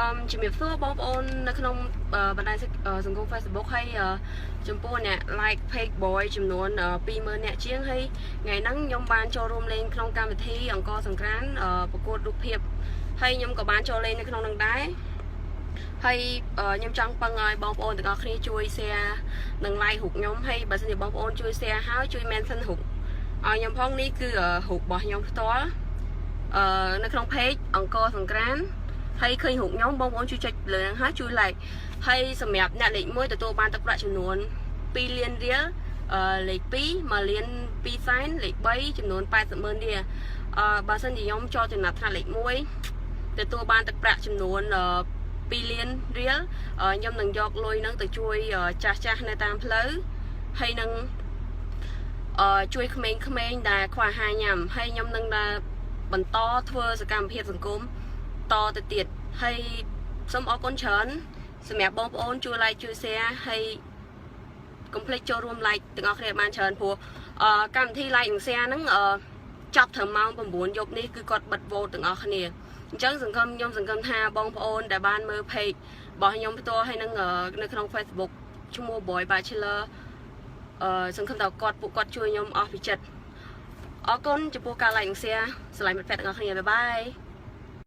ជំរាបសួរបងប្អូននៅក្នុងបណ្ដាញសង្គម Facebook ហើយចំពោះអ្នក like page boy ចំនួន 20,000 អ្នកជាងហើយថ្ងៃហ្នឹងខ្ញុំបានចូលរួមលេងក្នុងកម្មវិធីអង្គរសង្ក្រាន្តប្រកួតរូបភាពហើយខ្ញុំក៏បានចូលលេងនៅក្នុងនឹងដែរហើយខ្ញុំចង់ពឹងឲ្យបងប្អូនទាំងអស់គ្នាជួយ share និង like រូបខ្ញុំហើយបើសិនជាបងប្អូនជួយ share ហើយជួយ mention រូបឲ្យខ្ញុំផងនេះគឺរូបរបស់ខ្ញុំផ្ទាល់នៅក្នុង page អង្គរសង្ក្រាន្តហើយឃើញរូបខ្ញុំបងប្អូនជួយចុចលើហ្នឹងហើយជួយ like ហើយសម្រាប់អ្នកលេខ1ទទួលបានទឹកប្រាក់ចំនួន2 លានរៀលលេខ2 1 លាន 2 សែនលេខ3ចំនួន 80,000 រៀលបើសិនជាខ្ញុំចូលចំណាត់ថ្នាក់លេខ1ទទួលបានទឹកប្រាក់ចំនួន2 លានរៀលខ្ញុំនឹងយកលុយហ្នឹងទៅជួយចាស់នៅតាមផ្លូវហើយនឹងជួយក្មេងៗដែលខ្វះអាហារញ៉ាំហើយខ្ញុំនឹងបន្តធ្វើសកម្មភាពសង្គមតទៅទៀតហើយសូមអរគុណច្រើនសម្រាប់បងប្អូនជួយ like ជួយ share ហើយកុំភ្លេចចូលរួម like ទាំងអស់គ្នាបានច្រើនព្រោះកម្មវិធី like និង share ហ្នឹងចប់ត្រឹមម៉ោង 9 យប់នេះគឺគាត់បិទ vote ទាំងអស់គ្នាអញ្ចឹងខ្ញុំសង្ឃឹមថាបងប្អូនដែលបានមើល page របស់ខ្ញុំផ្ទាល់ហើយនឹងនៅក្នុង Facebook ឈ្មោះ Boy Bachelor សង្ឃឹមថាពួកគាត់ជួយខ្ញុំអស់ពីចិត្តអរគុណចំពោះការ like និង share ស្រឡាញ់មិត្តភក្តិទាំងអស់គ្នាបាយបាយ